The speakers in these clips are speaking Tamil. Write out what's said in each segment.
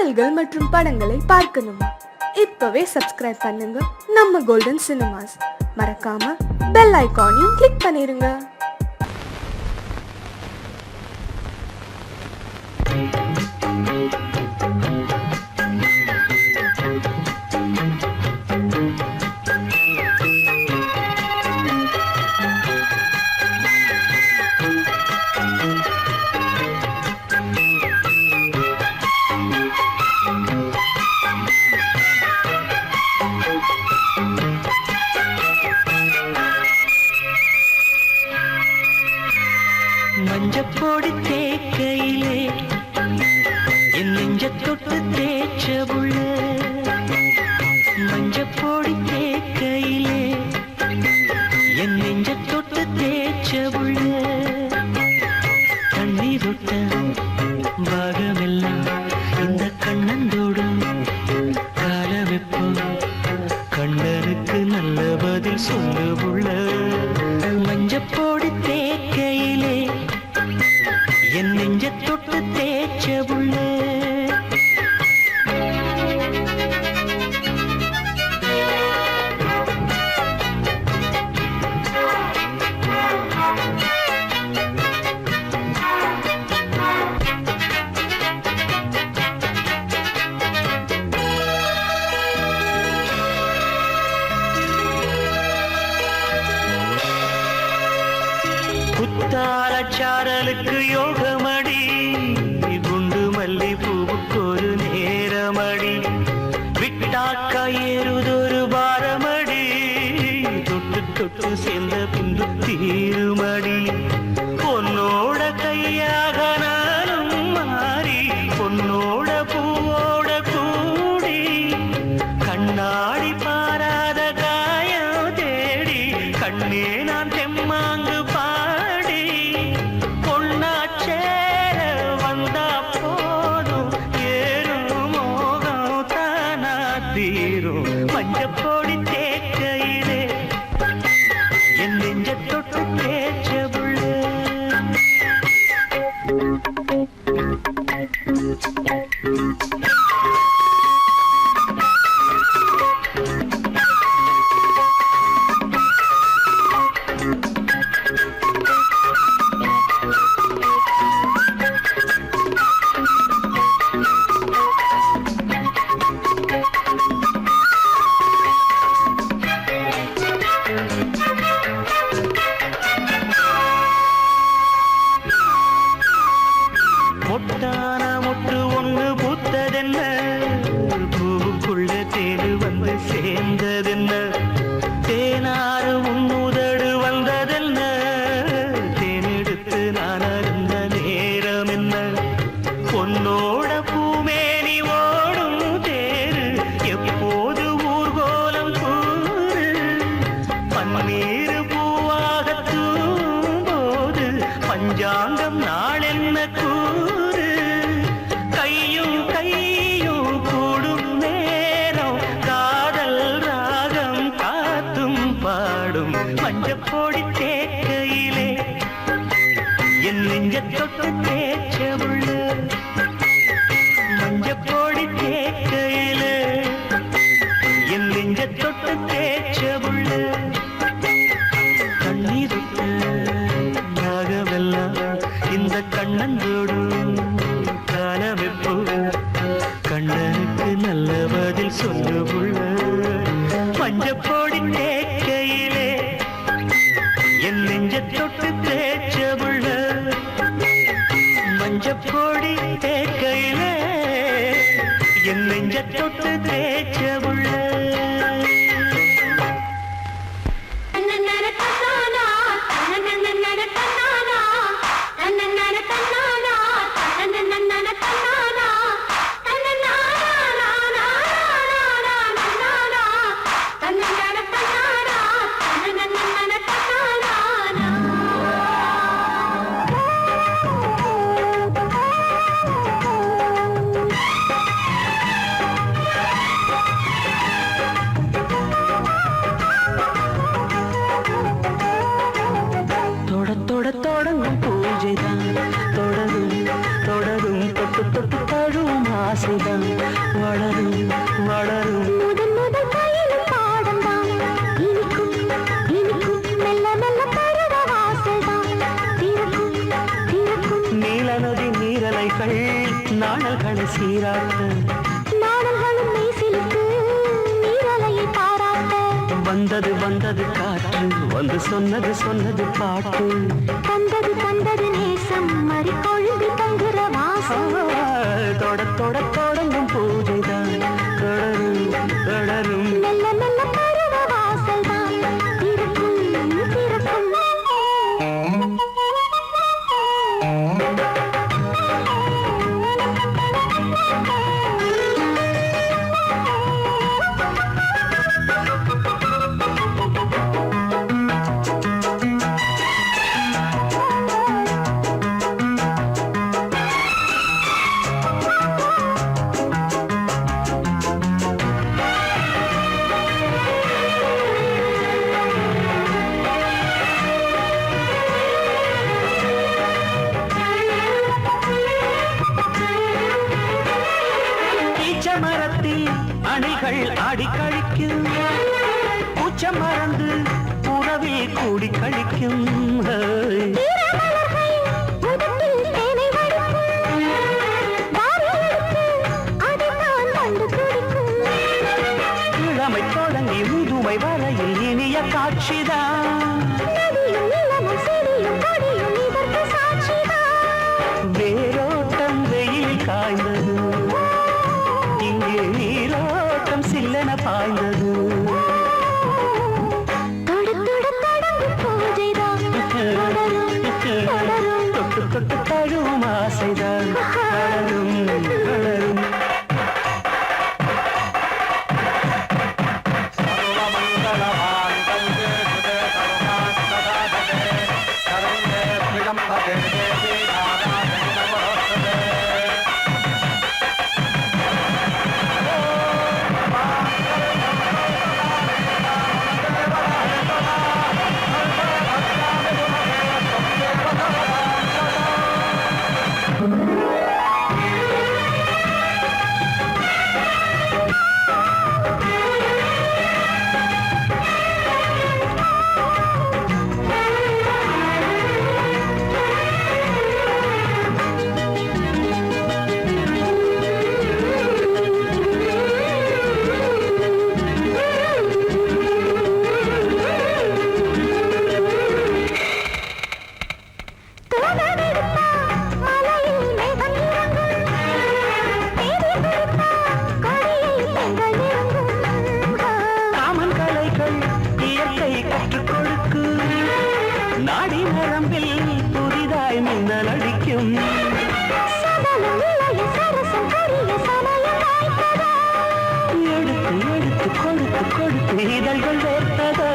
பாடல்கள் மற்றும் படங்களை பார்க்கணுமா? இப்பவே சப்ஸ்கிரைப் பண்ணுங்க நம்ம கோல்டன் சினிமாஸ். மறக்காம பெல் ஐகானையும் கிளிக் பண்ணிருங்க. மஞ்சப்பொடி தேக்கையிலே என் நெஞ்ச தொட்டு தேய்ச்ச புள்ள, மஞ்சப்பொடி தேக்கையிலே என் நெஞ்ச தொட்டு தேய்ச்ச புள்ள, தண்ணீர் விட்ட பாகமெல்லாம் இந்த கண்ணந்தோடும் கால வெப்பம், கண்ணனுக்கு நல்ல பதில் சொல்லு புள்ள, மஞ்சப்பொடி தேக்கையிலே என் நெஞ்ச தொட்டு தேய்ச்ச புள்ள. குத்தாலச்சாரலுக்கு யோகமடி, குண்டு மல்லி பூவுக்கு ஒரு நேரமடி, விட்டாக்கா ஏறுதொரு பாரமடி, தொட்டு தொட்டு சேர்ந்த பின்பு தீருமடி, பொன்னோட கையாக நானும் மாறி பொன்னோட பூவோட கூடி, கண்ணாடி பாராத காயம் தேடி கண்ணே நான் தெம்மாங்கு பாடி, பொன்னாச்சேர வந்தா போதும் ஏறும் மோகம் தானா தீரும், மஞ்சப்பொடி தேக்கையிலே என் நெஞ்ச தொட்டு தேய்ச்ச புள்ள. மொட்டான மொட்டு ஒன்று பூத்ததென்ன, பூவுக்குள்ள தேனு வந்து சேர்ந்ததென்ன, தேனாறு உன்னுதடு வந்ததென்ன, தேனெடுத்து நான் அருந்த நேரம் என்ன, பொன்னோட பூமேனி ஓடும் தேரு எப்போது ஊர்கோலம் கூறு, பன்னீர் பூவாக தூம்போது பஞ்சாங்கம் நாளென்ன கூறு, கையும் கையும் கூடும் நேரம் காதல் ராகம் காத்தும் பாடும், மஞ்சப்பொடி தேக்கையிலே என் நெஞ்ச தொட்டு தேய்ச்ச புள்ள, மஞ்சப்பொடி தேக்கையிலே என் நெஞ்ச தொட்டு தேய்ச்ச புள்ள, கண்ணீர் விட்ட நாகமெல்லாம் இந்த கண்ணந்தோடும் கால வெப்போ, கண்ணனுக்கு நல்ல பதில் சொல்லு புள்ள, மஞ்சப்பொடி தேக்கையிலே என் நெஞ்ச தொட்டு தேய்ச்ச புள்ள, மஞ்சப்பொடி தேக்கையிலே என் நெஞ்ச தொட்டு தேய்ச்ச புள்ள. ஆசைதான் வளரும் வளரும். முதன் முதல் பயிலும் பாடம்தான் இனிக்கும் இனிக்கும் மெல்ல மெல்ல பருவ வாசல்தான் திறக்கும் திறக்கும். நீல நதி நீரலைகள் நாணல்களை சீராட்ட நாடல்களும் மெய்சிலுக்கு நீரலையை பாராட்ட வந்தது வந்தது காற்று வந்து சொன்னது சொன்னது பாட்டு. தந்தது தந்தது நேசம் மறி கொழுந்து தங்குற வாசம். தொட தொட தொடங்கும் பூஜைதான் தொடரும் தொடரும். மெல்ல மெல்ல பருவ வாசல்தான் திறக்கும் திறக்கும். மரத்தில் அணிகள் ஆடி கழிக்கும் பூச்ச மறந்து உறவில் கூடி கழிக்கும். இளமை தொடங்கி முதுமை வரையில் இனிய காட்சிதான். வேரோட்டம் வெயில் காய்ந்தது இங்கே நீரோட்டம் சில்லென பாய்ந்தது. தொட்டு தொட்டு தழுவும் ஆசைதான் வளரும் வளரும். நாடி நரம்பில் புதிதாய் மின்னல் அடிக்கும். எடுத்து எடுத்து கொடுத்து கொடுத்து இதழ்கள் வேர்த்ததோ.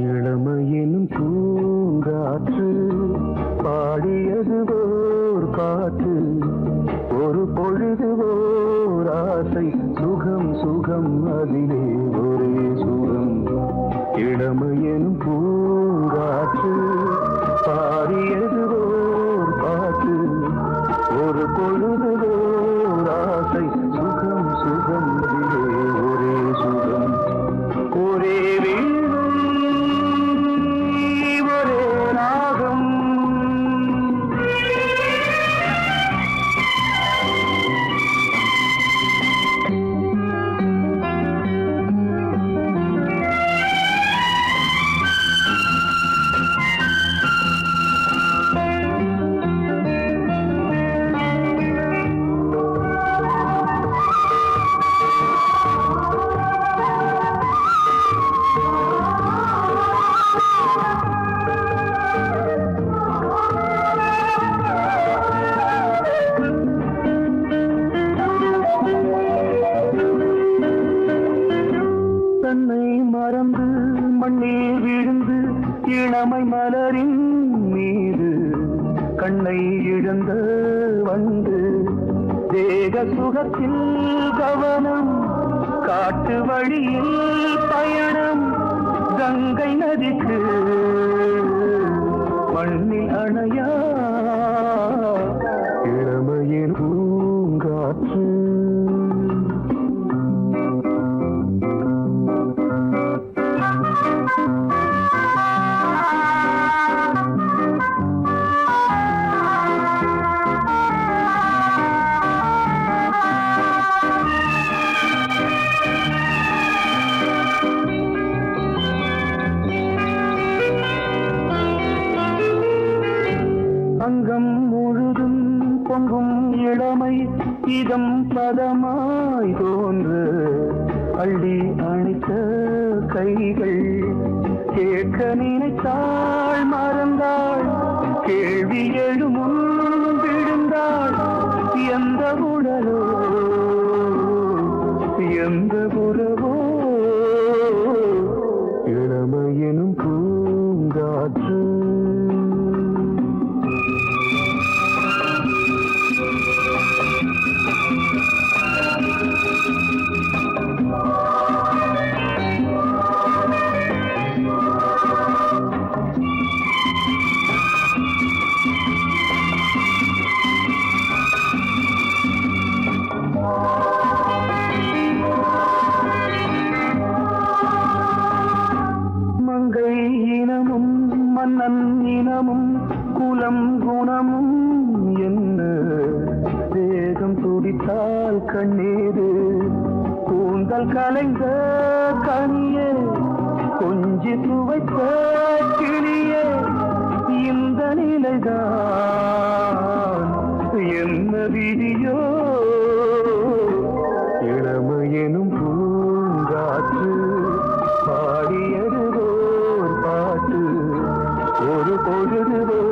இளமையின் பூங்காற்று பாடியது ஓர் பாட்டு, ஒரு பொழுது ஓர் ஆசை, சுகம் சுகம் அதிலே ஒரே சுகம். இளமையின் பூங்காற்று பாடியது ஓர் பாட்டு, ஒரு பொழுது ஓர் ஆசை, சுகம் சுகம் அதிலே ஒரே சுகம். ஒரே இளமை மலரின் மீது கண்ணை இழந்த வந்து தேக சுகத்தில் கவனம் காட்டு வழியில் பயணம் கங்கை நதிக்கு மண்ணில் அணையா இளமையின் பூங்காற்று அங்கம் முழுதும் பொங்கும் இளமை இதம் பதமாய் தோன்று அள்ளி அணைத்த கைகள் கேட்க நினைத்தாள் மறந்தாள் கேள்வி எழுமுன் விழுந்தாள் எந்த உடலோ எந்த உறவோ இளமையெனும் பூங்காற்று மங்கை இனமும் மன்னன் இனமும் குலம் குணமும் என்ன வேகம் துடித்தால் கண்ணீரு கூந்தல் கலைந்த கனியே கொஞ்சி துவைத்த கிளியே இந்த நிலைதான் என்ன விதியோ இளமையெனும் பூங்காற்று பாடியதுவோர் பாட்டு ஒரு பொழுதுவோர்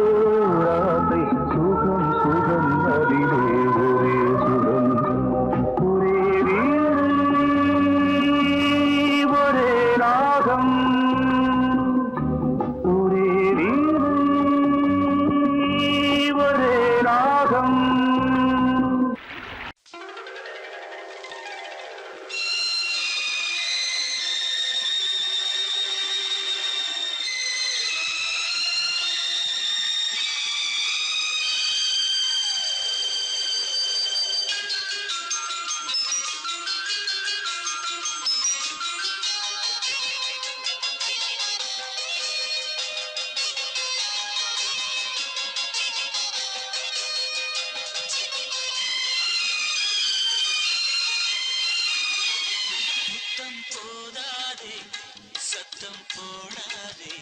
ஆசை சுகம் சுகம் அதிலே ஒரே சுகம் ஒரே வீடு ஒரே ராகம் ஒரே வீடு ஒரே ராகம் முத்தம் போதாதே சத்தம் போடாதே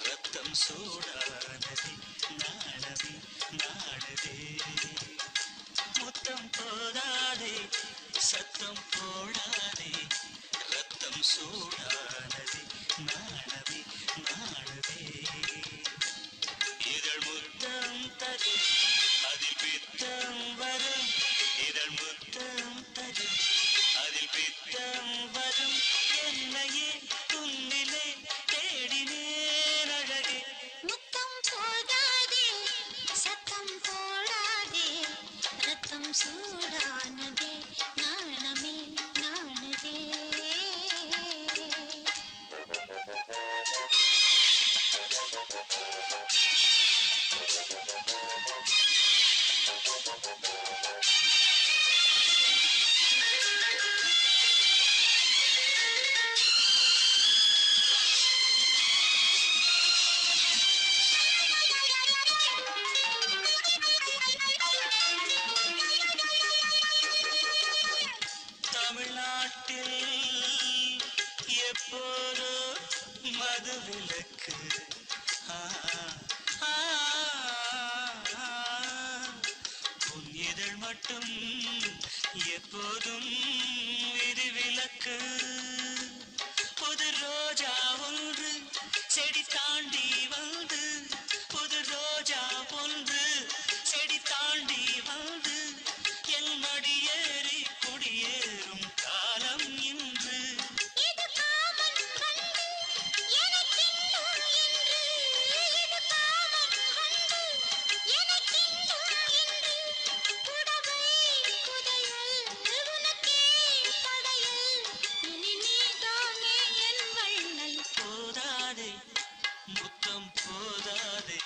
ரத்தம் சூடானதே நாணவே நாணதே முத்தம் போதாதே சத்தம் போடாதே ரத்தம் சூடானதே நாணவே நாணதே இதழ் முத்தம் தரும் அதில் பித்தம் வரும் இதழ் முத்தம் தரும் அதில் பித்தம் வரும் என்னையே துன்னிலே தேடினேன் அழகே முத்தம் போடாதே சத்தம் போடாதே ரத்தம் சூடானதே நாணமே நாணதே தமிழ்நாட்டில் எப்போதோ மதுவிலக்கு உன் இதழ் மட்டும் எப்போதும் விதிவிலக்கு புது ரோஜா ஒன்று செடி தாண்டி வந்து புது ரோஜா ஒன்று செடி தாண்டி வந்து என் மடியேறி குடியேறும் காலம் இன்று இது காமன் கண்டு எனக்கென்ன என்று போதாதே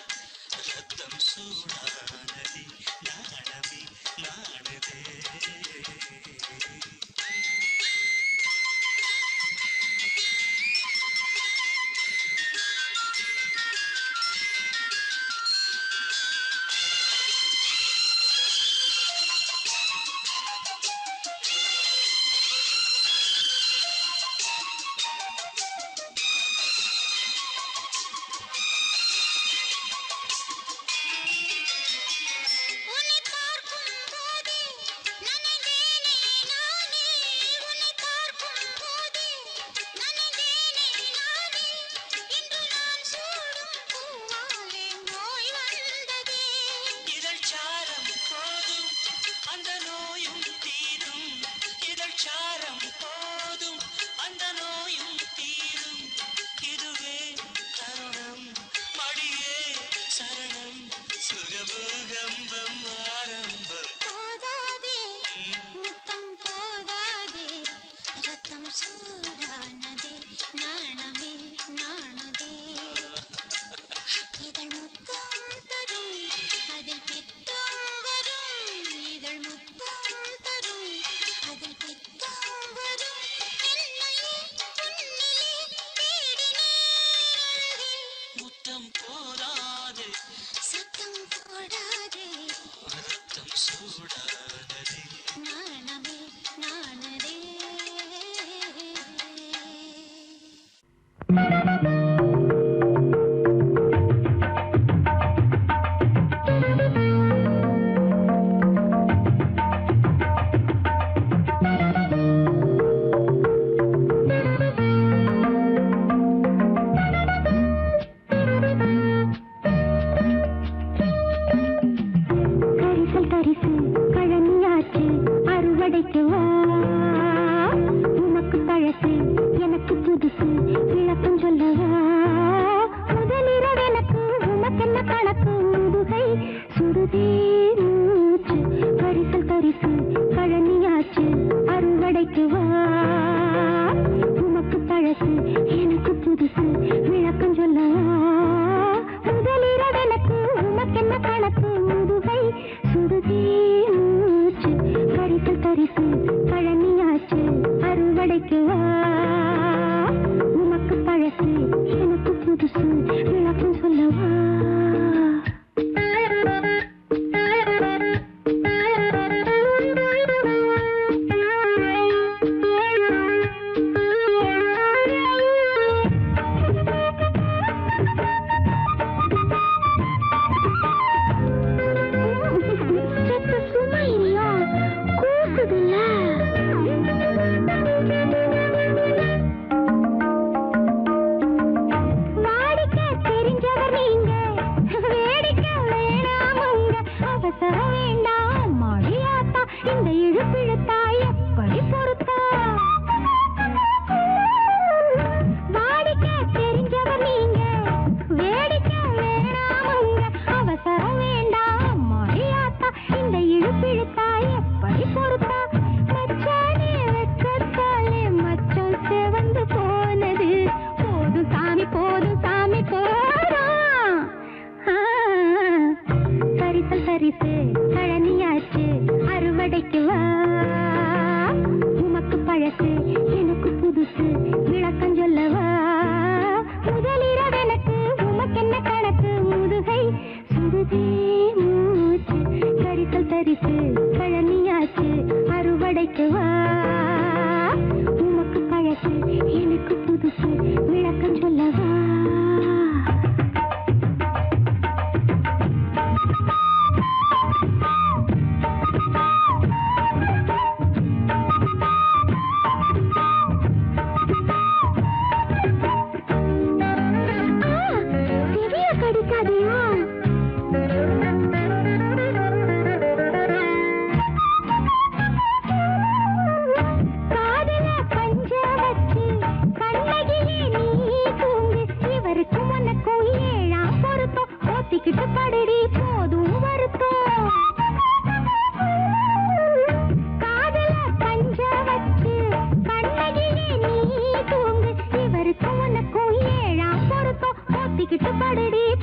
ரத்தம் சூடானதே நாணமே நாடுதே உன்னை பார்க்கும் போதே நனைந்தேனே நானே உன்னை பார்க்கும் போதே நனைந்தேனே நானே இன்று நான் சூடும் பூவாலே நோய் வந்ததே இதழ் சாரம் போதும் அந்த நோயும் தீரும் இதழ் சாரம் போதும் அந்த நோயும் தீரும் இதுவே தருணம் மடியே சரணம் சுகபூகம்பம் ஆரம்பம் போதாதே முத்தம் போதாதே ரத்தம் சூடானதே நாணமே நாணுதே இதழ் முத்தம் தரும் அதில் பித்தம் வரும் இதழ் முத்தம் தரும் அதில் பித்தம் வரும் என்னையே உன்னிலே தேடினேன் முத்தம் போதாது சத்தம் போடாதே ரத்தம் சூடானதே நாணமே நாணதே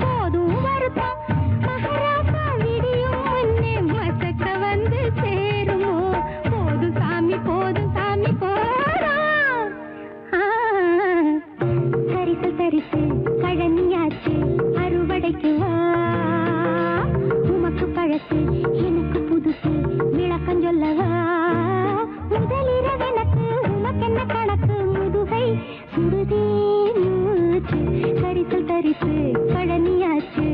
போதும் வருத்தம் மகாராசா விடியும் முன்னே மசக்க வந்து சேருமோ போதும் சாமி போதும் தரிசு தரிசு கழனியாச்சு அறுவடைக்கு வா உமக்கு பழசு எனக்கு புதுசு விளக்கம் சொல்லவா முதலிரவெனக்கு உமக்கென்ன கணக்கு முதுகை சுடுதே மூச்சு தரிசு தரிசு கழனியாச்சு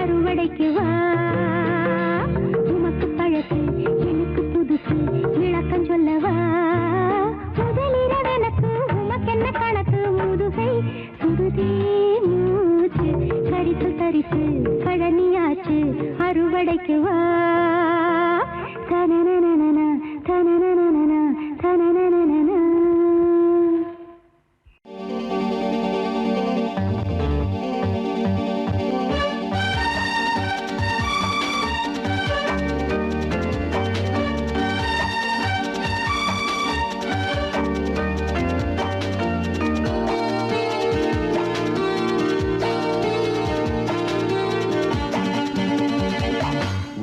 அறுவடைக்கு வா உமக்கு பழசு எனக்கு புதுசு விளக்கம் சொல்லவா முதலிரவெனக்கு உமக்கென்ன கணக்கு முதுகை சுடுதே மூச்சு தரிசு தரிசு கழனியாச்சு அறுவடைக்கு வா தனனனனன தனனனனன தனனனனன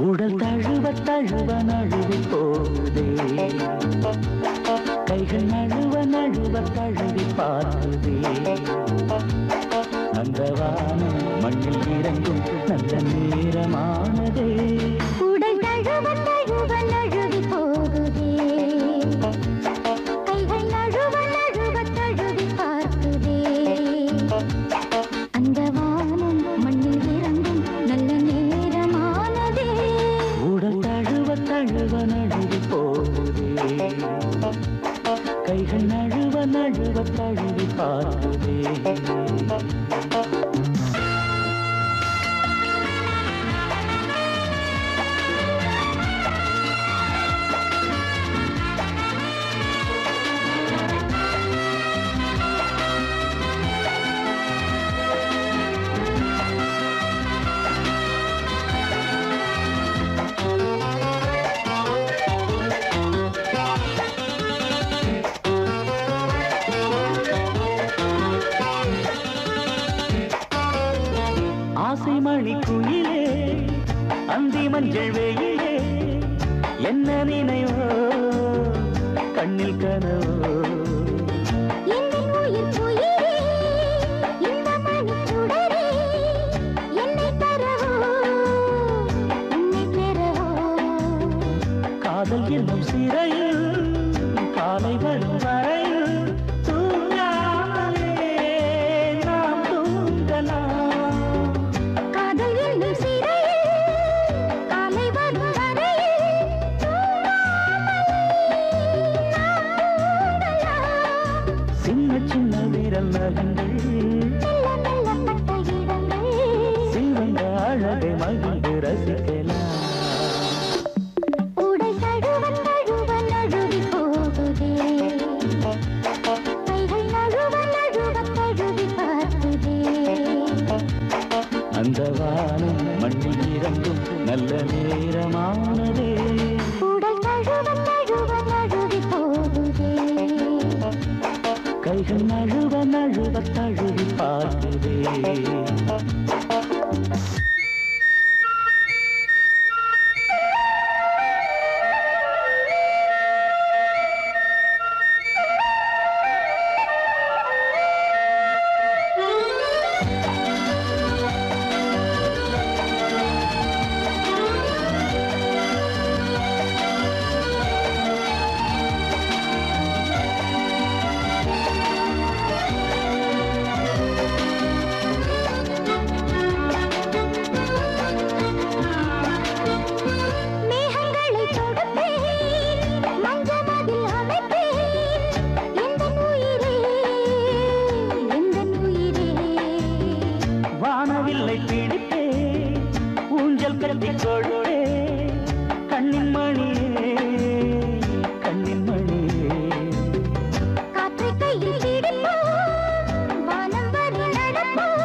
உடல் தழுவ தழுவ நழுவி போகுதே கைகள் நழுவ நழுவ தழுவி பார்க்குதே அந்த வானம் மண்ணில் இறங்கும் நல்ல நேரமானதே உடல் தழுவ தழுவ நழுவி போகுதே கைகள் நழுவ நழுவ தழுவி பார்க்குதே அந்த வானம் மண்ணில் இறங்கும் நல்ல நேரமானதே உடல் தழுவ தழுவ நழுவி போகுதே கைகள் நழுவ நழுவ தழுவி பார்க்குதே ஆசை மணி குயிலே அந்தி மஞ்சள் வெயிலே என்ன நினைவோ கண்ணில் கனவோ எங்கள் உயிர் குயிலே இந்த மணி சுடரே என்னை தரவோ உன்னை பெறவோ காதல் என்னும் சிறையில் காலை வரும் வரையில் தூங்காமலே நாம் தூங்கலாம் காதல் என்னும் சிறையில் காலை வரும் வரையில் சின்ன சின்ன வீரல் நகங்கள் மெல்ல மெல்ல பட்ட இடங்கள் சிவந்த அழகை மகிழ்ந்து ரசிக்கலாம் உடை தழுவ தழுவ நழுவி போகுதே கைகள் நழுவ நழுவ தழுவி பார்க்குதே அந்த வானம் மண்ணில் இறங்கும் நல்ல நேரமானதே உடல் தழுவ தழுவ நழுவி போகுதே கைகள் நழுவ நழுவ தழுவி பார்க்குதே மேகங்களை தொடுப்பேன் மஞ்சமதில் அமைப்பேன் எந்தன் உயிரே எந்தன் உயிரே வானவில்லை பிடித்தே ஊஞ்சல் கட்டி கொழுவே கண்ணின் மணியே கண்ணின் மணியே காற்றை கையில் பிடிப்போம் வானம் வரை நடப்போம்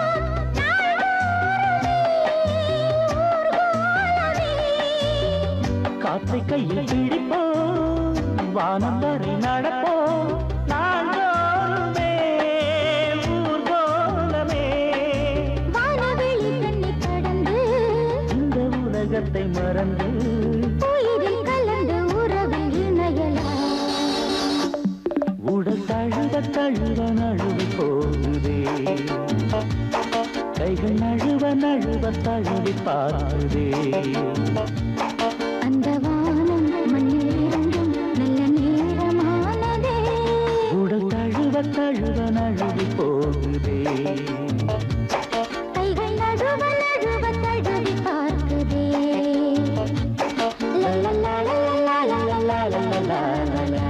காற்றை கையில் பிடிப்போம் வானம் வரை நடப்போம் நாள்தோறுமே ஊர்கோலமே வானவெளி உலகத்தை மறந்து உயிரில் கலந்து உறவில் இணையலாம். உடல் தழுவ தழுவ நழுவி போகுதே, கைகள் நழுவ நழுவ தழுவி பார்க்குதே. அந்த வானம் மண்ணில் இறங்கும் நல்ல நேரமானதே. உடல் தழுவ தழுவ நழுவி போகுதே, கைகள் நழுவ நழுவ தழுவி பார்க்குதே. லலலா லலலா லலலா லலலா லலலா.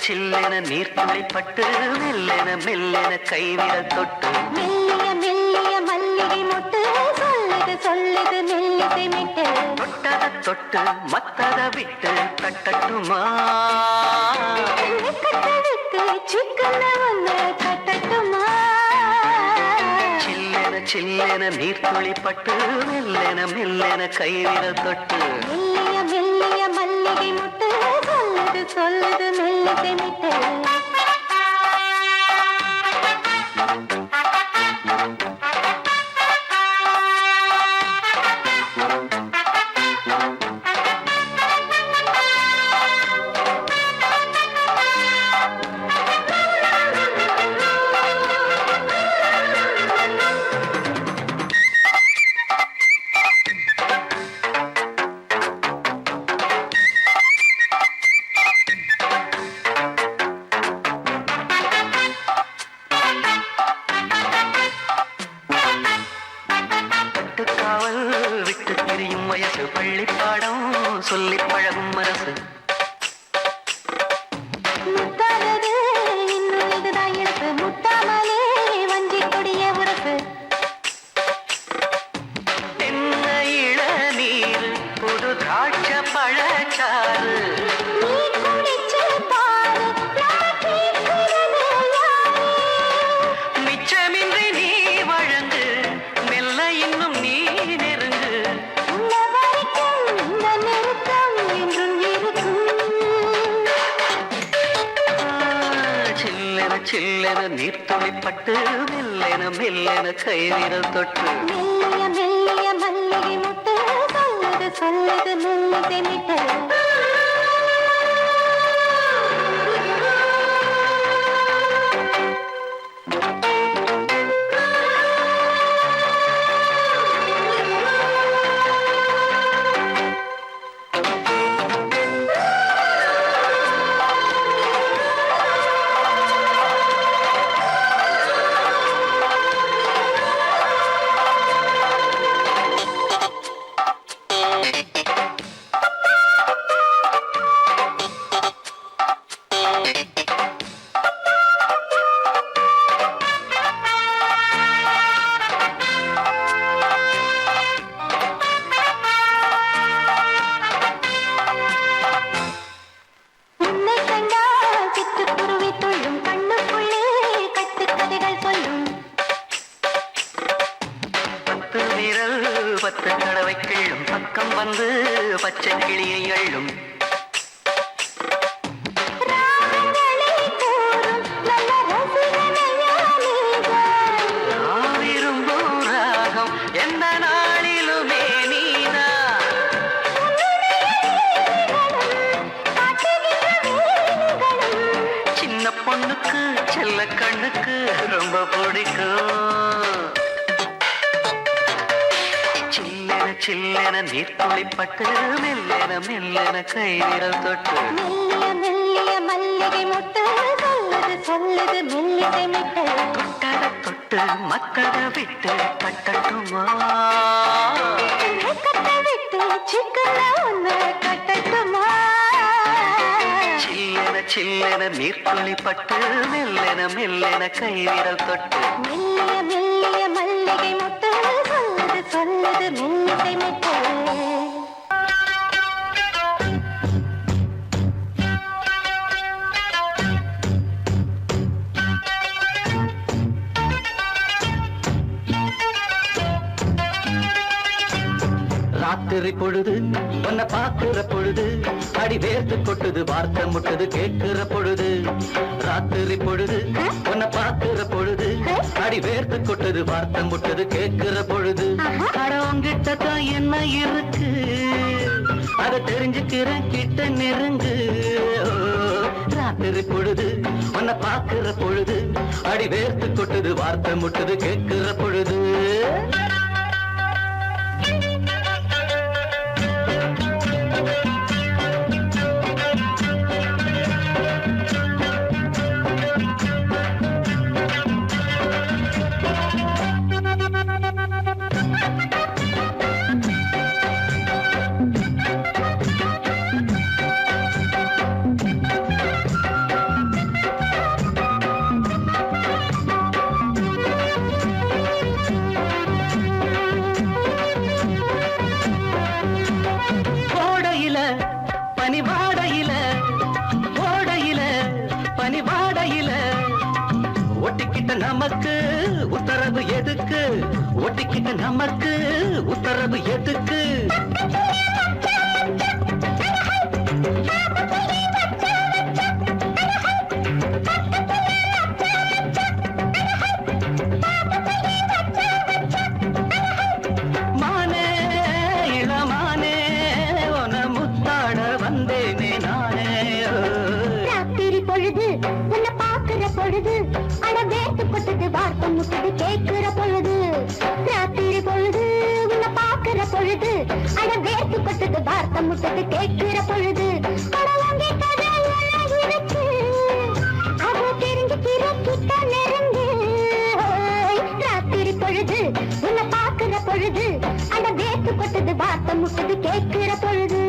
சில்லென நீர்த்துளிப்பட்டு மெல்லென மெல்லென கைவிரல் தொட்டு மெல்லிய மெல்லிய மல்லிகை மொட்டு சொல்லுது சொல்லுது மெல்லிசை மிட்டு. தொட்டத தொட்டு மத்தத விட்டு கட்டட்டுமா, வெக்கத்தை விட்டு சிக்கன ஒன்று கட்டட்டுமா. சில்லென சில்லென நீர்த்துளிப்பட்டு மெல்லென மெல்லென கைவிரல் தொட்டு மெல்லிய மெல்லிய மல்லிகை மொட்டு சொல்லுது சொல்லுது மெல்லிசை மிட்டு. காவல் விட்டு திரியும் வயசு, பள்ளிப்பாடம் சொல்லி பழகும் மனசு. முத்தாதது இன்னும் இதுதான் இழுப்பு, முட்டாமலே வஞ்சி கொடிய உரசு. என்ன இளநீர் புது திராட்ச பழச்சாறு, நீ குடிச்சு பாரு நான் கேட்கிறது யாரு. மிச்சமின்றி நீ வழங்கு மெல்ல இன்னும் நீ நெருங்கு. உள்ள வரைக்கும் இந்த நெருக்கம் என்றும் இருக்கும். சில்லென சில்லென நீர்த்துளிப்பட்டு மெல்லென மெல்லென கைவிரல் தொட்டு மெல்லிய மெல்லிய மல்லிகை முட்டு சொல்லுது சொல்லுது மெல்லிசை மிட்டு. உன்னை கண்டால் சிட்டுக்குருவி துள்ளும், கண்ணுக்குள்ளே கட்டுக்கதைகள் சொல்லும். பத்து விரல் பத்து தடவை கிள்ளும், பக்கம் வந்து பச்சை கிளியை அள்ளும். ராகங்களை கூறும் நல்ல ரசிகனையா நீதான். நான் விரும்பும் ராகம் எந்த நாளிலுமே நீதான். சின்ன பொண்ணுக்கு செல்ல கண்ணுக்கு ரொம்ப பிடிக்கும். சில்லென சில்லென நீர்த்துளிப்பட்டு மெல்லென மெல்லென கைவிரல் தொட்டு மெல்லிய மெல்லிய மல்லிகை மொட்டு சொல்லுது சொல்லுது மெல்லிசை மிட்டு. தொட்டத தொட்டு மத்தத விட்டு கட்டட்டுமா, வெக்கத்தை விட்டு சிக்கன ஒன்று கட்டட்டுமா. சில்லென நீர்த்துளி பட்டு மெல்லென மெல்லென கைவிரல் தொட்டு மெல்லிய மெல்லிய மல்லிகை முட்டு சொல்லுது சொல்லுது மெல்லிசை முட்டு ராத்திரி பொழுது உன்னை பார்க்கிற பொழுது அடி வேர்த்து கொட்டுது வார்த்தை முட்டுது கேட்கிற பொழுது ராத்திரி பொழுது உன்னை பார்க்கிற பொழுது அடி வேர்த்து கொட்டுது வார்த்தை முட்டுது கேட்கிற பொழுது அடவங்கிட்ட தான் என்ன இருக்கு அதை தெரிஞ்சுக்கிறேன் கிட்ட நெருங்கு ராத்திரி பொழுது உன்னை பார்க்கிற பொழுது அடி வேர்த்து கொட்டுது வார்த்தை முட்டுது கேட்கிற பொழுது பனிவாடையில ஓடையில பனிவாடையில ஒட்டிக்கிட்ட நமக்கு உத்தரவு எதுக்கு ஒட்டிக்கிட்ட நமக்கு உத்தரவு எதுக்கு பொழுது அட வேட்டு கொட்டது வார்த்தை முட்டது கேட்கிற பொழுது ராத்திரி பொழுது உன்னை பார்க்கிற பொழுது அட வேட்டு கொட்டது வார்த்தை முட்டது கேட்கிற பொழுது இருக்கு அவ தெரிஞ்சுக்கிற கிட்ட நெருங்கு ராத்திரி பொழுது உன்னை பார்க்கிற பொழுது அட வேட்டு கொட்டது வார்த்தை முட்டது கேட்கிற பொழுது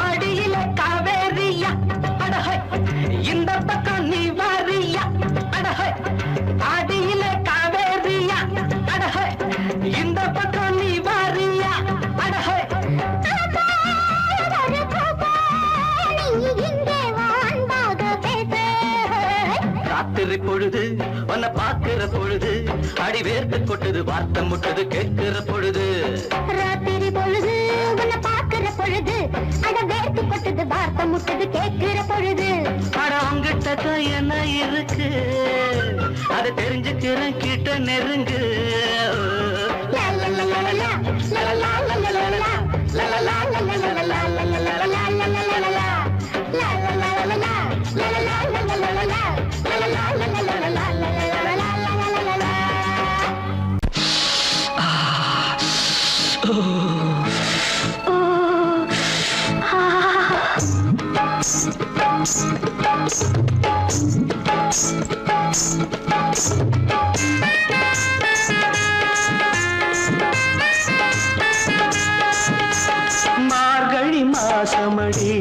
ஆடியில காவேரியா அடஹை இந்த பக்கம் நீ வாரியா அடஹை ஆடியில காவேரியா அடஹை இந்த பக்கம் நீ வாரியா அடஹை ராத்திரி பொழுது உன்னை பார்க்கிற பொழுது அடி வேர்த்து கொட்டுது வார்த்தை முட்டுது கேட்கிற பொழுது ராத்திரி பொழுது உன்னை பார்க்கிற பொழுது அட வேர்த்து கொட்டுது வார்த்தை முட்டுது கேட்கிற பொழுது அட உங்கிட்ட தான் என்ன இருக்கு அதை தெரிஞ்சுக்கிறேன் கிட்ட நெருங்கு மார்கழி மாசமடி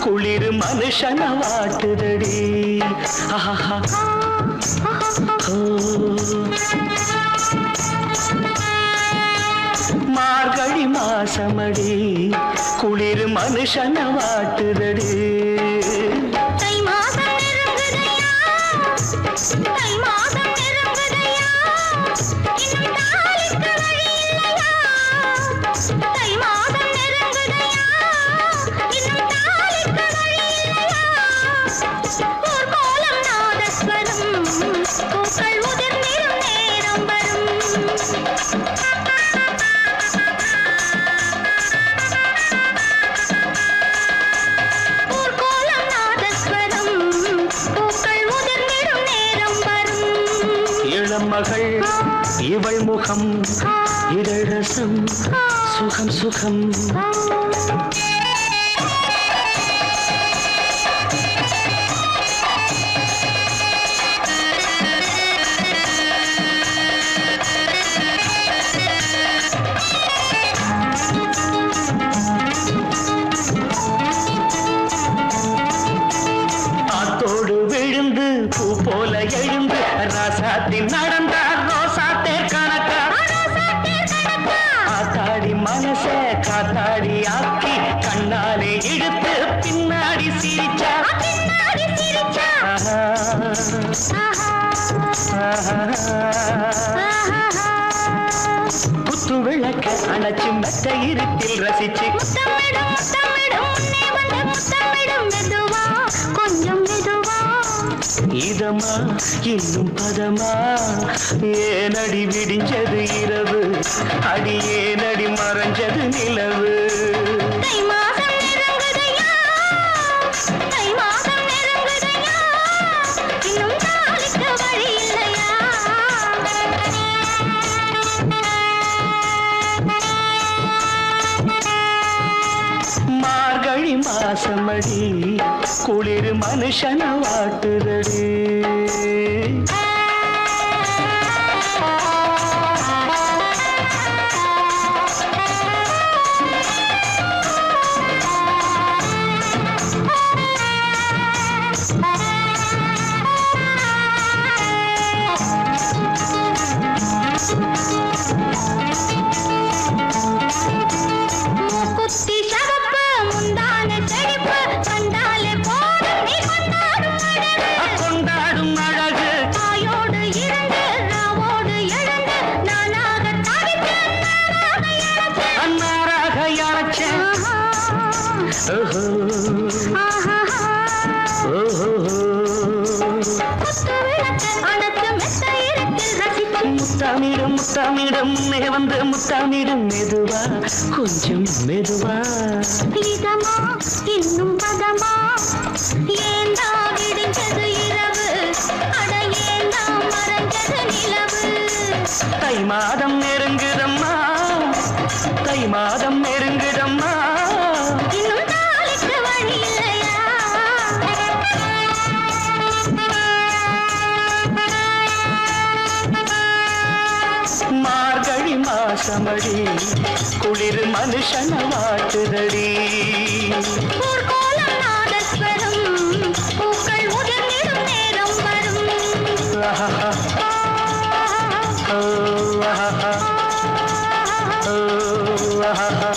குளிர் மனுஷன வாட்டுதடி மார்கழி மாசமடி குளிர் மனுஷன வாட்டுதடி இவள் முகம் இதழ் ரசம் சுகம் சுகம் ஆத்தோடு விழுந்து பூ போல எழுந்து ராசாத்தி நடந்தார் ரோசாத்தே கணக்கா ஆத்தாடி மனச காத்தாடி ஆக்கி கண்ணாலே இழுத்து பின்னாடி சிரிச்சா குத்து விளக்க அணைச்சு மெத்த இருட்டில் ரசிச்சு கொஞ்சம் மெதுவா இதமா இன்னும் பதமா ஏனடி விடிஞ்சது இரவு அடி ஏனடி மறைஞ்சது நிலவு தை மாதம் நெருங்குதையா தை மாதம் நெருங்குதையா இன்னும் தாளிக்க வழி இல்லையா மார்கழி மாசமடி குளிர் மனுஷன வாட்டுதடி மூக்குத்தி சவப்பு முந்தான செழிப்பு கண்டாலே போதும் நீ கொண்டாடும் அழகு கொண்டாடும் அழகு தாயோடு இருந்து ராவோடு எழுந்து நானாக தவித்தேன் அன்னாராக யாச்சேன் முத்தாமிடும் முத்தாமிடும் முன்னே வந்து முத்தாமிடும் மெதுவா கொஞ்சம் மெதுவா இதமா இன்னும் பதமா ஏந்தா விடிஞ்சது இரவு அட ஏந்தா மறைஞ்சது நிலவு தை மாதம் நெருங்குதம்மா தை மாதம் நெருங்குதம்மா இன்னும் தாளிக்கு வழி இல்லையா மார்கழி மாசமடி குளிர் மனுஷன வாட்டுதடி ஊர்கோலம் நாதஸ்வரம் பூக்கள் உதிர்ந்திடும் நேரம் வரும் ஆஹா ஓ ஆஹா ஓ ஆஹா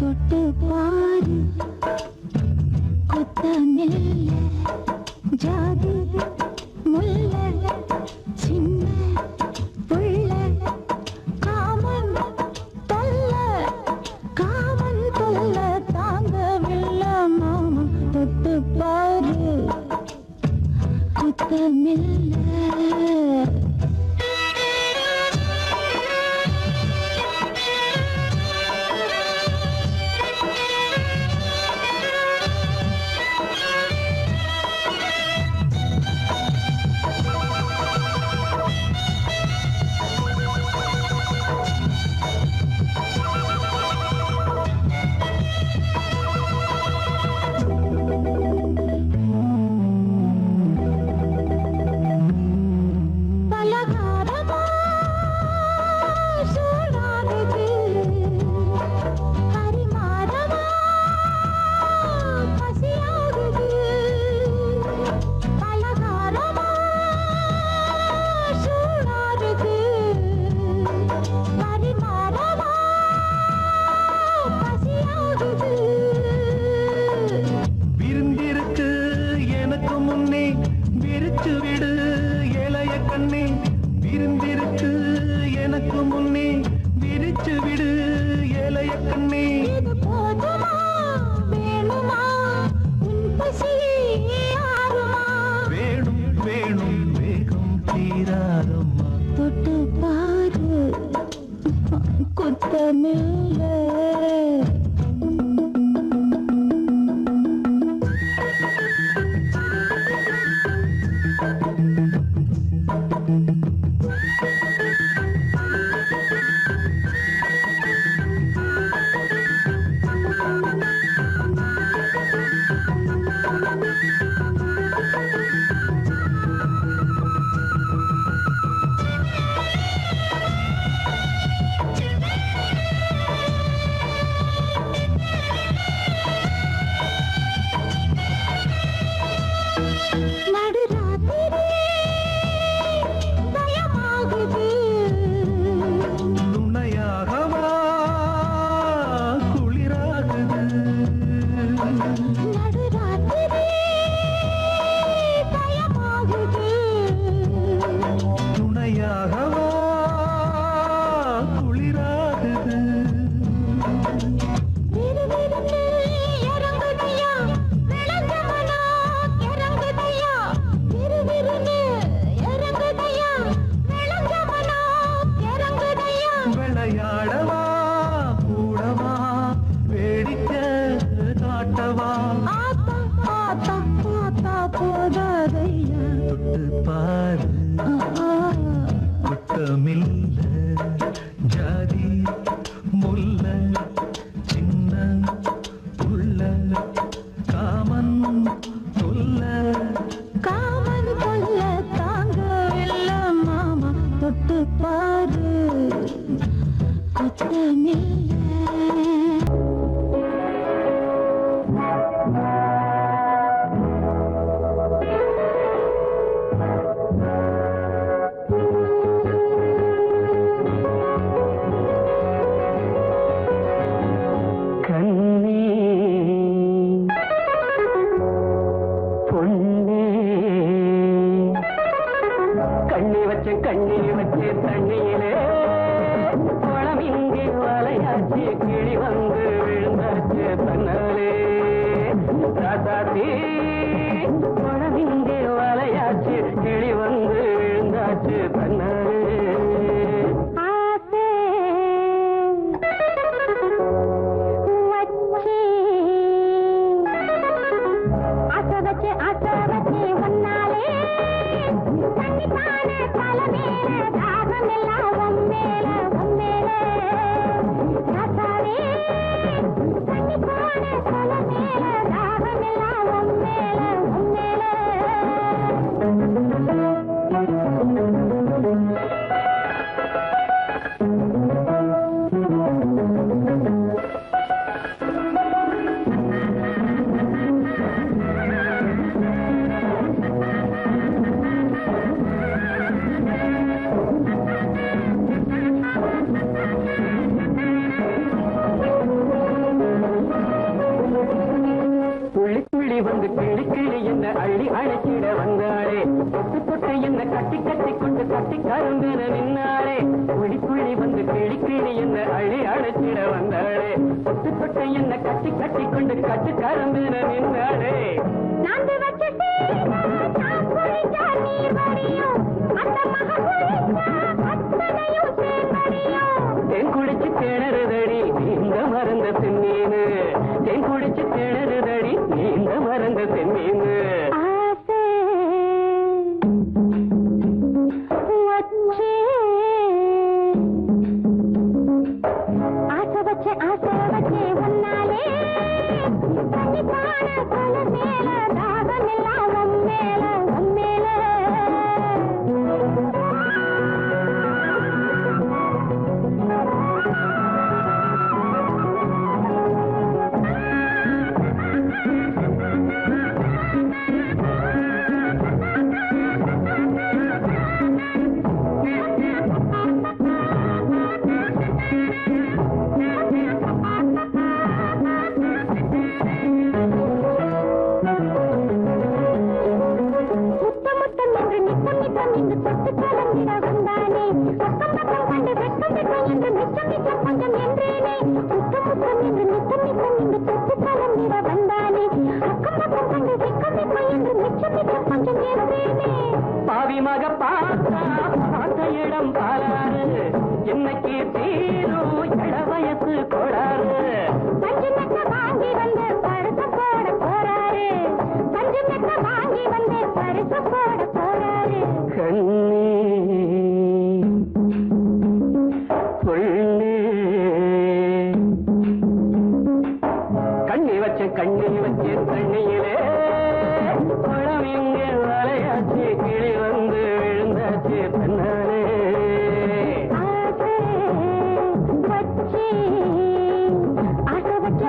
தொட்டு பாரு கொத்த நெல்ல ஜாதி முல்ல சின்ன புள்ள காமன் தொல்ல தாங்கவில்லை மாமா தொட்டு பாரு கொத்த மெல்ல விரிச்சு விடு இளைய கண்ணே விருந்திருக்கு எனக்கு முன்னே விரிச்சு விடு இளைய கண்ணே இது போதுமா வேணுமா உன் பசி ஆறுமா வேணும் வேணும் வேகம் தீராதம்மா தொட்டு பாரு குத்தமில்ல நுண்ணையாகவா குளிராகுது துணையாகவா குளிராகுது விளையாடவா கூடவா வேடிக்கை காட்டவா போதாதையா தொட்டு பாரு குத்தமில்ல ஜாதி முல்ல சின்ன உள்ள காமன் சொல்ல காமன் கொல்ல தாங்கவில்ல மாமா தொட்டு பாரு குத்தமில்ல கண்ணே பொன்னே கண்ணி வச்சு தண்ணியிலே குளம் இங்கே வலையாச்சு கிளி வந்து விழுந்தாச்சு தன்னாலே ராசாத்தி குளம் இங்கே வலையாச்சு கிளி வந்து விழுந்தாச்சு தன்னாலே வந்து கிளி கிளி என்ன அள்ளி அழைச்சிட வந்தாளே தொட்டு தொட்டு என்ன கட்டி கட்டி கொண்டு கட்டி கருந்தென நின்னாளே புள்ளி புள்ளி வந்து கிளி கிளி என்ன அள்ளி அழைச்சிட வந்தாளே தொட்டு தொட்டு என்ன கட்டி கட்டி கொண்டு கட்டி கருந்தென நின்னாளே தேன் குடிச்சு திணறுதடி இந்த மருந்த செம்மீனு தேன் குடிச்சு திணறுதடி இந்த மருந்த செம்மீனு ஒன்னாலே இங்கு தொட்டு கலந்திட வந்தானே பக்கம் பக்கம் கண்டு வெட்கம் வெட்கம் என்று மிச்சம் மிச்சம் கொஞ்சம் என்றேனே முத்தம் முத்தம் என்று நித்தம் நித்தம் இங்கு தொட்டு கலந்திட வந்தானே பக்கம் பக்கம் கண்டு வெட்கம் வெட்கம் என்று மிச்சம் மிச்சம் கொஞ்சம் என்றேனே பாவி மக பார்த்தா பார்த்த இடம் பாலாறு என்னைக்கு தீரும் இள வயசு கோளாறு பஞ்சு மெத்த வாங்கி வந்து பரிசு போட போறாரு பஞ்சு மெத்த வாங்கி வந்து பரிசு போட போறாரு கண்ணே கொள்ளே கண்ணி வச்ச தண்ணியிலே பழம் எங்கே வலையாச்சு கிளி வந்து விழுந்தாச்சு தன்னாலே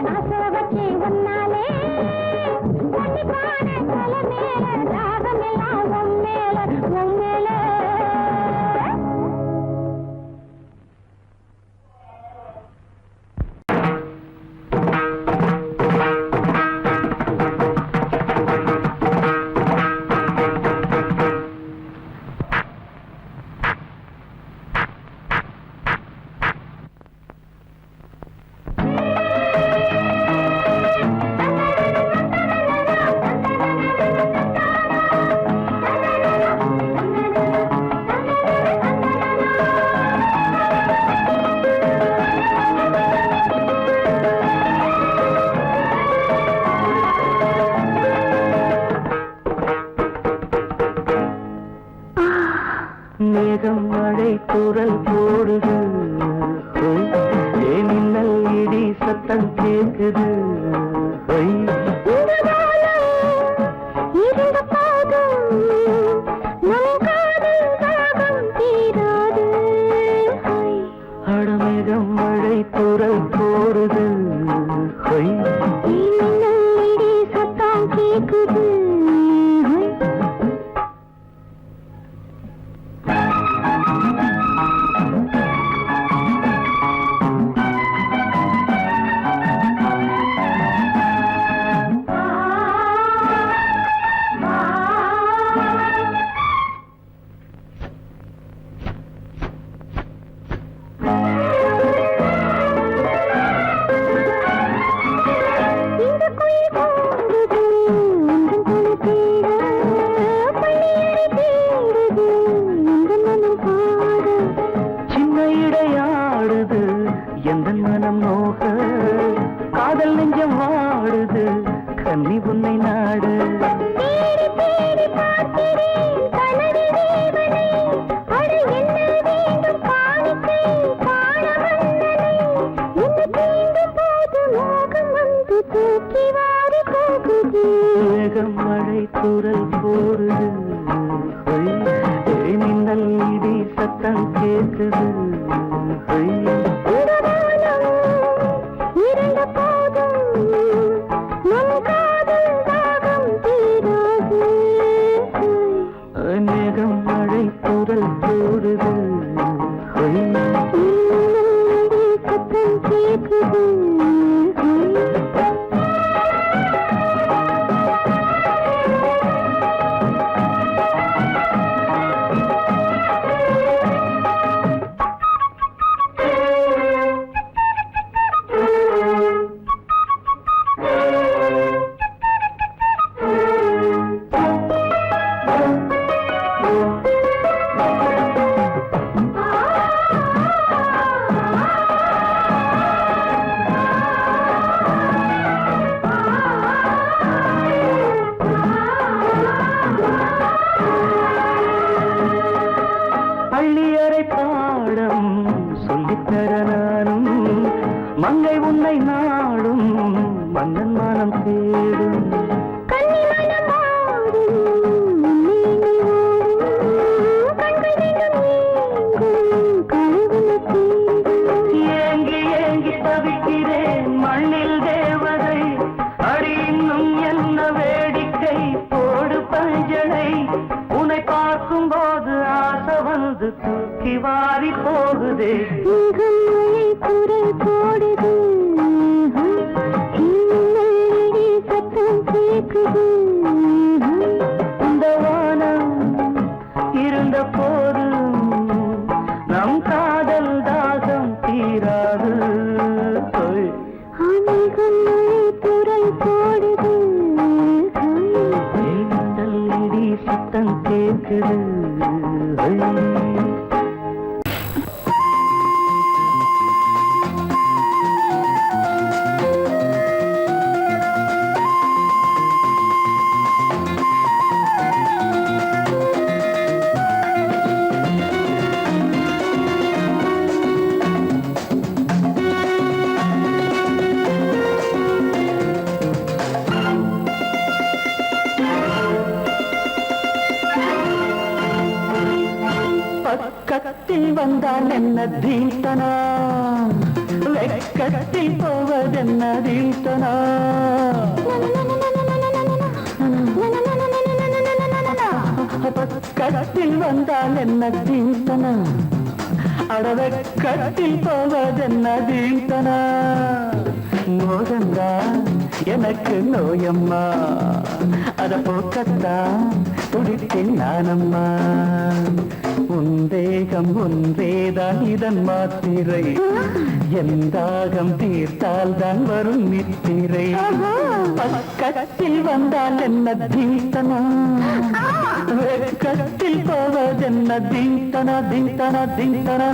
ஆசை வச்சு ஒன்னாலே கண்டிப்பான தலை மேல ராகம் எல்லாம் உண்மையில மேகம் மழை தூறல் போடுது மின்னல் இடி சத்தம் கேக்குது அடமேகம் மழை தூறல் போடுது சத்தம் கேக்குது காதல் நெஞ்சம் வாடுது கன்னி உன்னை நாடு மேகம் மழை தூறல் போடுது மின்னல் இடி சத்தம் கேட்குது மேகம் மழை தூறல் போடுது சத்தம் கேட்குது பள்ளியறை பாடம் சொல்லித்தர நானும் மங்கை உன்னை நாடும் மன்னன் மானம் தேடும் ஏங்கி ஏங்கி தவிக்கிறேன் மண்ணில் தேவதை அடி இன்னும் என்ன வேடிக்கை போடு பஞ்சனை உன்னை பார்க்கும் போது ஆசை வந்து தூக்கி வாரி போகுதே குரல் போடுது சத்தம் கேக்குது இந்த வானம் இருந்த கேக்குது ஐ. பக்கத்தில் வந்தால் என்ன தீர்த்தனா, வெக்கத்தில் போவதென்ன தீர்த்தனா. பக்கத்தில் வந்தால் என்ன தீர்த்தனா, அடவெக்கத்தில் போவதென்ன தீர்த்தனா. மோகந்தா எனக்கு நோயம்மா, அத போக்கத்தான் துடித்தேன் நானம்மா. உந்தேகம் ஒன்றேதான் இதன் மாத்திரை, எந்தாகம் தீர்த்தால் தான் வரும் நித்திரை. பக்கத்தில் வந்தால் என்ன தீர்த்தனா, வெக்கத்தில் போவதென்ன தீர்த்தனா தீர்த்தனா தீர்த்தனா.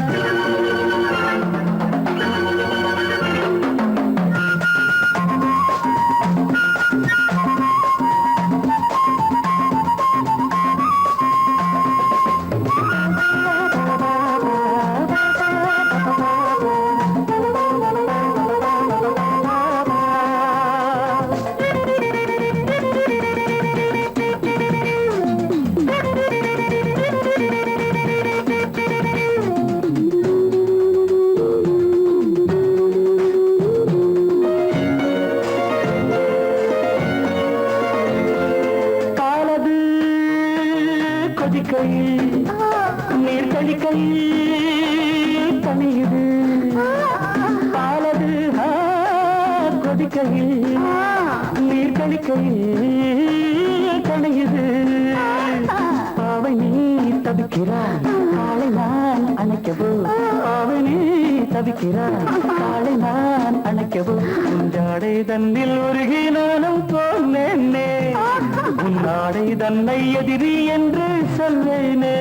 நீர் கழிக்கையில் தனியுது பாலது கொதிக்கையில், நீர் கழிக்கையில் தனியுது. பாவை நீ தவிக்கிறாய் காலை நான் அணைக்கவோ, பாவை நீ தவிக்கிறாய் காலை நான் அணைக்கவோ. உஞ்சாடை தன்னில் உருகி நானும் போனேனே, உன்னாடை தன்னை எதிரி என்று சொல்வேனே.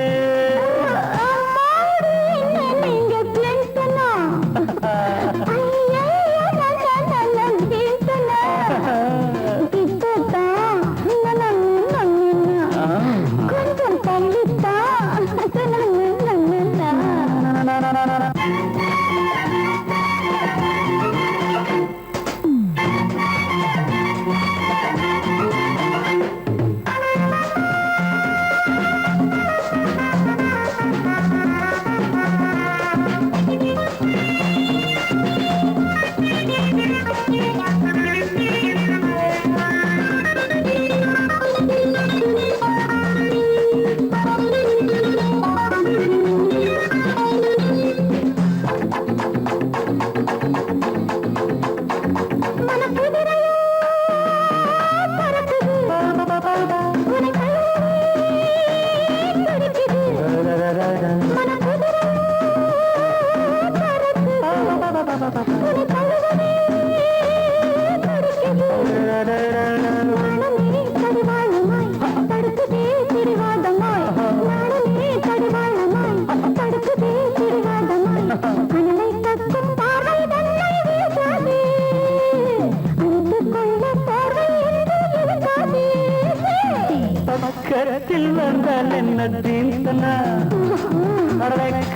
கரத்தில் வந்தால் என்ன தீர்த்தனா,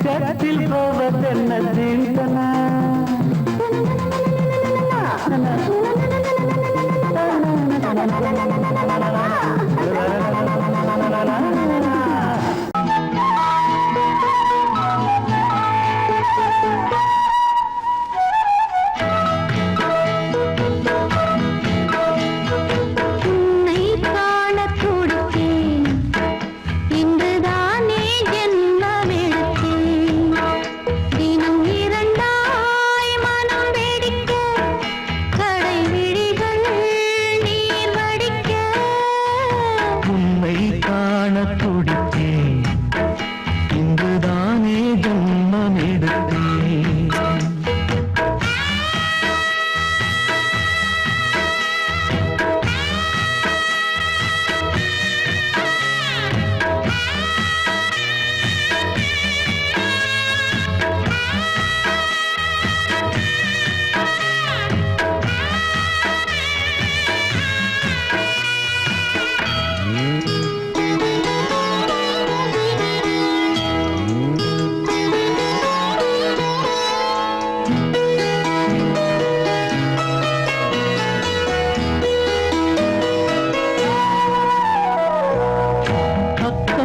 கரத்தில் போவதென்ன தீர்த்தனா.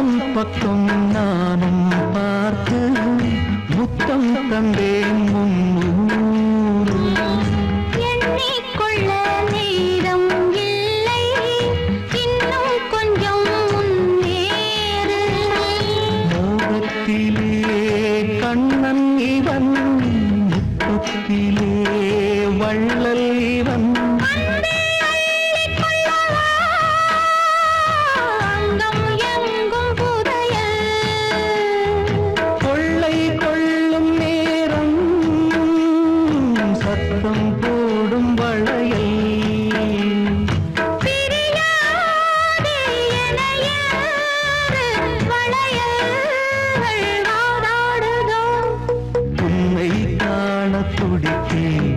அக்கம் பக்கம் நானும் பார்த்து முத்தம் தந்தேன் முன்னூறு. எண்ணிக்கொள்ள நேரம் இல்லை, இன்னும் கொஞ்சம் முன்னேறு. மோகத்திலே கண்ணன் இவன், முத்தத்திலே வள்ளல் இவன். அங்கம் எங்கும் புதையல், கொள்ளை கொள்ளும் நேரம் சத்தம் போடும் வளையல். பிரியாதே எனையாறு வளையல்கள் வாதாடுதோ. உன்னை காண துடித்தேன்,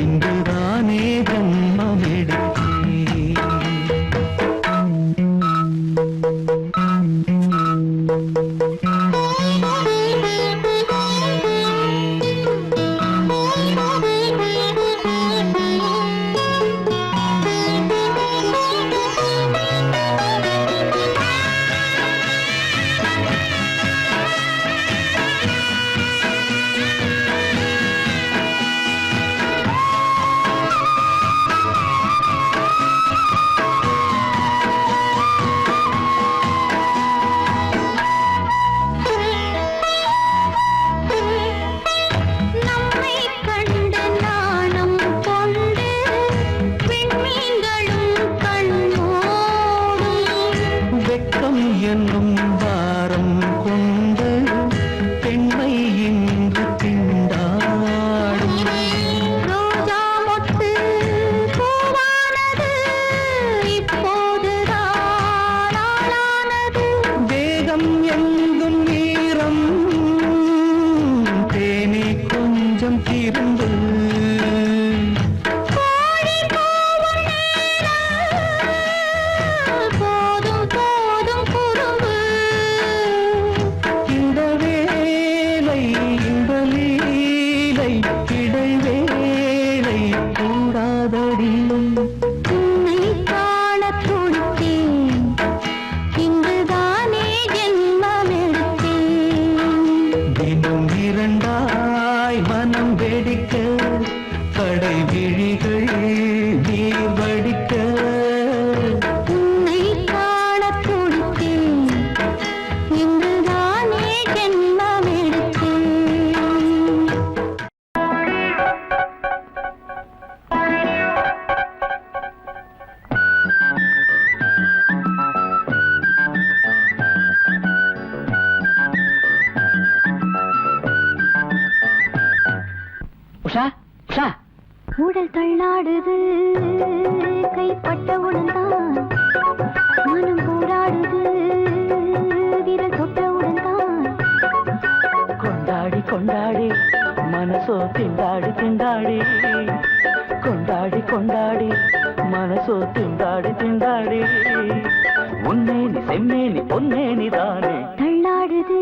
இங்குதானே ஜன்மம் எடுத்தேன். நம்மை கண்டு நாணம் கொண்டு விண்மீன்களும் கண்ணோடும். வெட்கம் என்னும் வாரம் கொண்டு பெண்மை இன்று திண்டாடும். ரோஜா மொட்டு பூவானது இப்போதுதான் ஆளானது. வேகம் எங்கும் வீரம், தேனே கொஞ்சம் திருந்து. கோழி கூவும் நேரம் போதும் போதும் குறும்பு. இந்த வேலை இந்த லீலை இடைவேளை கூடாதடி. உன்னை காண துடித்தேன், இங்குதானே ஜென்மம் எடுத்தேன். தினம் இரண்டாய் மனம் வெடிக்க, கடை விழிகள் நீர் வடிக்க. உன்னை காண துடித்தேன், இங்குதானே ஜென்மம் எடுத்தேன். உஷா உஷா, உடல் தள்ளாடுது, கைப்பட்டவுடன் தான் மனம் போராடுது, விரல் தொட்டவுடன் தான். கொண்டாடி கொண்டாடி மனசோ திண்டாடி திண்டாடி, கொண்டாடி கொண்டாடி மனசோ திண்டாடி திண்டாடி. உன்னேனி செம்மேனி பொன்னேனி தானே. தள்ளாடுது,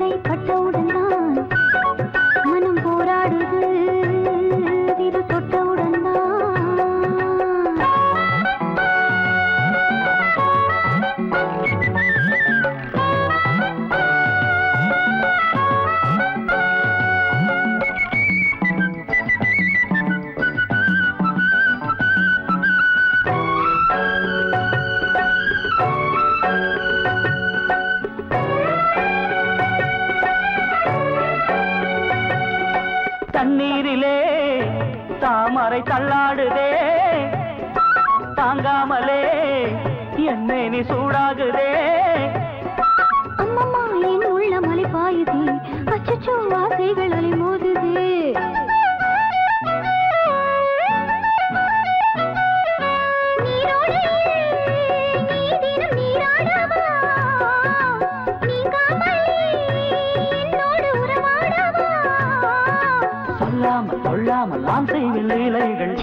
கைப்பட்டவுடன் தான் மனம் போராடுது, விரல் தொட்டவுடன் தான். தண்ணீரிலே தாமரை தள்ளாடுதே, தாங்காமலே என்னை நீ சூடாகுதே. அம்மம்மா என் உள்ள மலை பாயுதே, அச்சச்சோ ஆசைகள் அலை மோதுதே. சொல்லாமல் கொள்ளாமல் நான் செய்யும் லீலைகள்.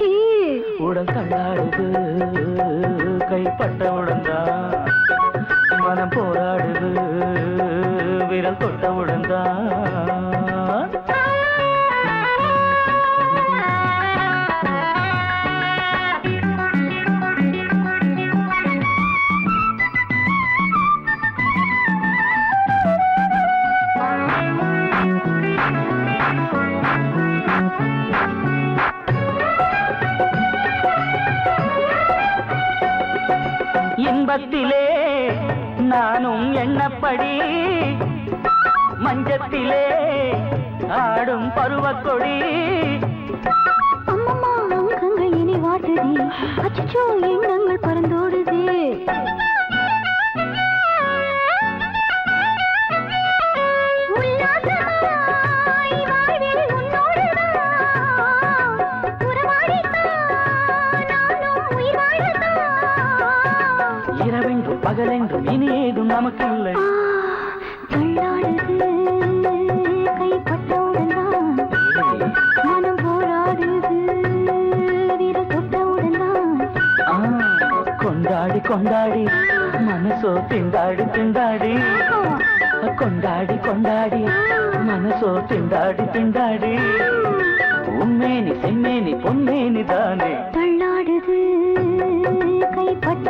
உடல் தள்ளாடுது, கைப்பட்டவுடன் தான் மனம் போராடுது, விரல் தொட்டவுடன் தான். நானும் எண்ணப்படி மஞ்சத்திலே ஆடும் பருவக்கொடி. அம்மம்மா அங்கங்கள் இனி வாட்டுதே, அச்சச்சோ எண்ணங்கள் பறந்தோடுதே. உல்லாசமாய் வாழ்வில் உன்னோடுதான், உறவாடித்தான் நானும் உயிர் வாழத்தான். இரவென்றும் பகலென்றும் இனி ஏதும் நமக்கில்லை. தள்ளாடுது கைப்பட்டவுடன் தான், மனம் போராடுது விரல் தொட்டவுடன் தான். கொண்டாடி கொண்டாடி மனசோ திண்டாடி திண்டாடி, கொண்டாடி கொண்டாடி மனசோ திண்டாடி திண்டாடி. உண்மேனி செம்மேனி பொன்மேனி தானே தள்ளாடுது கைப்பட்ட